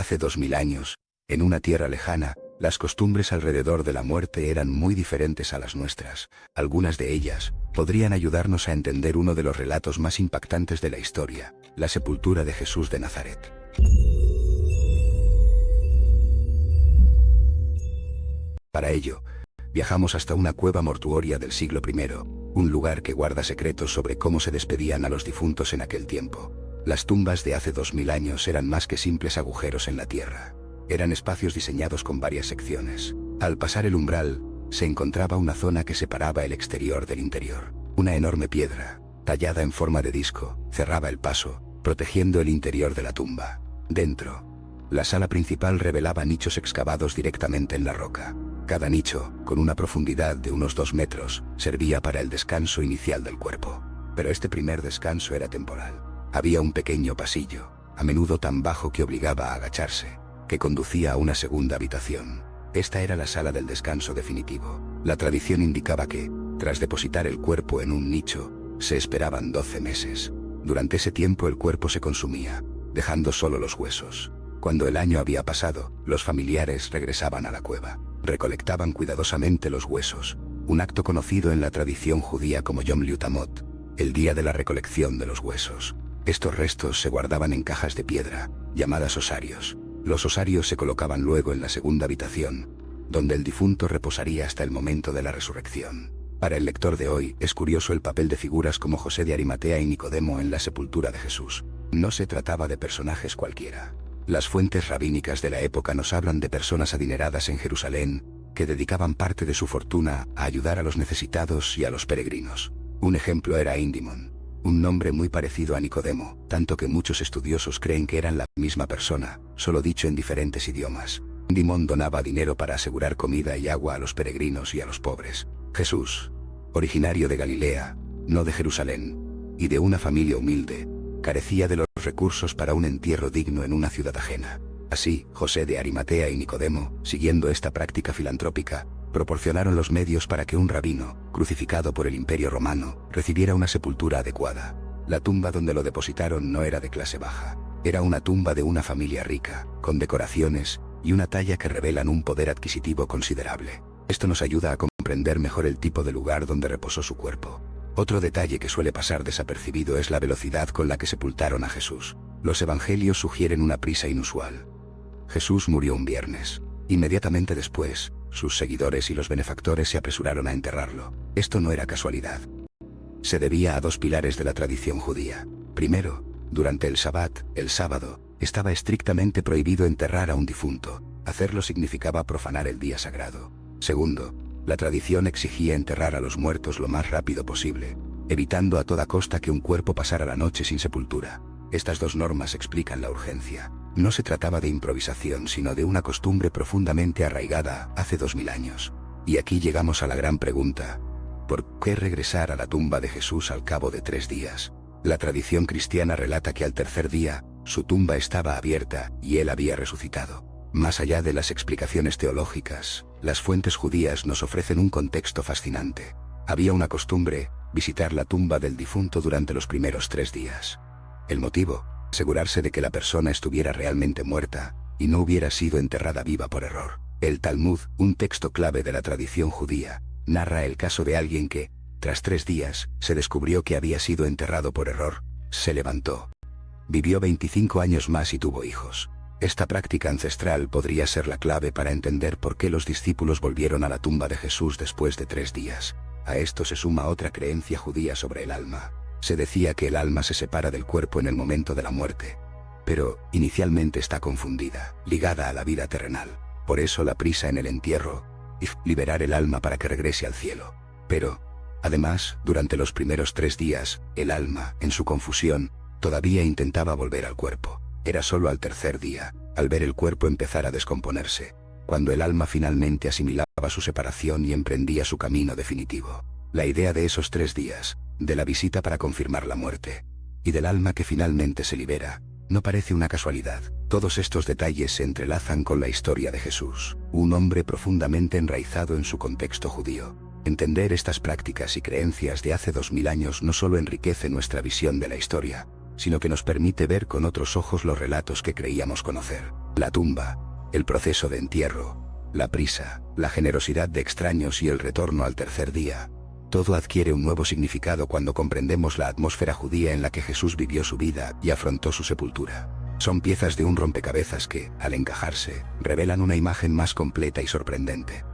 Hace 2000 años, en una tierra lejana, las costumbres alrededor de la muerte eran muy diferentes a las nuestras. Algunas de ellas podrían ayudarnos a entender uno de los relatos más impactantes de la historia, la sepultura de Jesús de Nazaret. Para ello, viajamos hasta una cueva mortuoria del siglo I, un lugar que guarda secretos sobre cómo se despedían a los difuntos en aquel tiempo. Las tumbas de hace 2000 años eran más que simples agujeros en la tierra. Eran espacios diseñados con varias secciones. Al pasar el umbral, se encontraba una zona que separaba el exterior del interior. Una enorme piedra, tallada en forma de disco, cerraba el paso, protegiendo el interior de la tumba. Dentro, la sala principal revelaba nichos excavados directamente en la roca. Cada nicho, con una profundidad de unos 2 metros, servía para el descanso inicial del cuerpo. Pero este primer descanso era temporal. Había un pequeño pasillo, a menudo tan bajo que obligaba a agacharse, que conducía a una segunda habitación. Esta era la sala del descanso definitivo. La tradición indicaba que, tras depositar el cuerpo en un nicho, se esperaban 12 meses. Durante ese tiempo el cuerpo se consumía, dejando solo los huesos. Cuando el año había pasado, los familiares regresaban a la cueva. Recolectaban cuidadosamente los huesos, un acto conocido en la tradición judía como Yom Liutamot, el día de la recolección de los huesos. Estos restos se guardaban en cajas de piedra, llamadas osarios. Los osarios se colocaban luego en la segunda habitación, donde el difunto reposaría hasta el momento de la resurrección. Para el lector de hoy, es curioso el papel de figuras como José de Arimatea y Nicodemo en la sepultura de Jesús. No se trataba de personajes cualquiera. Las fuentes rabínicas de la época nos hablan de personas adineradas en Jerusalén, que dedicaban parte de su fortuna a ayudar a los necesitados y a los peregrinos. Un ejemplo era Indimon, un nombre muy parecido a Nicodemo, tanto que muchos estudiosos creen que eran la misma persona, solo dicho en diferentes idiomas. Indimon donaba dinero para asegurar comida y agua a los peregrinos y a los pobres. Jesús, originario de Galilea, no de Jerusalén, y de una familia humilde, carecía de los recursos para un entierro digno en una ciudad ajena. Así, José de Arimatea y Nicodemo, siguiendo esta práctica filantrópica, proporcionaron los medios para que un rabino, crucificado por el Imperio Romano, recibiera una sepultura adecuada. La tumba donde lo depositaron no era de clase baja. Era una tumba de una familia rica, con decoraciones y una talla que revelan un poder adquisitivo considerable. Esto nos ayuda a comprender mejor el tipo de lugar donde reposó su cuerpo. Otro detalle que suele pasar desapercibido es la velocidad con la que sepultaron a Jesús. Los evangelios sugieren una prisa inusual. Jesús murió un viernes. Inmediatamente después, sus seguidores y los benefactores se apresuraron a enterrarlo. Esto no era casualidad. Se debía a 2 pilares de la tradición judía. Primero, durante el Sabbat, el sábado, estaba estrictamente prohibido enterrar a un difunto. Hacerlo significaba profanar el día sagrado. Segundo, la tradición exigía enterrar a los muertos lo más rápido posible, evitando a toda costa que un cuerpo pasara la noche sin sepultura. Estas 2 normas explican la urgencia. No se trataba de improvisación, sino de una costumbre profundamente arraigada hace 2000 años. Y aquí llegamos a la gran pregunta: ¿por qué regresar a la tumba de Jesús al cabo de 3 días? La tradición cristiana relata que al tercer día, su tumba estaba abierta y él había resucitado. Más allá de las explicaciones teológicas, las fuentes judías nos ofrecen un contexto fascinante. Había una costumbre: visitar la tumba del difunto durante los primeros 3 días. El motivo: asegurarse de que la persona estuviera realmente muerta y no hubiera sido enterrada viva por error. El Talmud, un texto clave de la tradición judía, narra el caso de alguien que, tras 3 días, se descubrió que había sido enterrado por error. Se levantó, vivió 25 años más y tuvo hijos. Esta práctica ancestral podría ser la clave para entender por qué los discípulos volvieron a la tumba de Jesús después de 3 días. A esto se suma otra creencia judía sobre el alma. Se decía que el alma se separa del cuerpo en el momento de la muerte, pero inicialmente está confundida, ligada a la vida terrenal. Por eso la prisa en el entierro y liberar el alma para que regrese al cielo. Pero, además, durante los primeros 3 días, el alma, en su confusión, todavía intentaba volver al cuerpo. Era solo al tercer día, al ver el cuerpo empezar a descomponerse, cuando el alma finalmente asimilaba su separación y emprendía su camino definitivo. La idea de esos 3 días, de la visita para confirmar la muerte, y del alma que finalmente se libera, no parece una casualidad. Todos estos detalles se entrelazan con la historia de Jesús, un hombre profundamente enraizado en su contexto judío. Entender estas prácticas y creencias de hace 2000 años no solo enriquece nuestra visión de la historia, sino que nos permite ver con otros ojos los relatos que creíamos conocer. La tumba, el proceso de entierro, la prisa, la generosidad de extraños y el retorno al tercer día. Todo adquiere un nuevo significado cuando comprendemos la atmósfera judía en la que Jesús vivió su vida y afrontó su sepultura. Son piezas de un rompecabezas que, al encajarse, revelan una imagen más completa y sorprendente.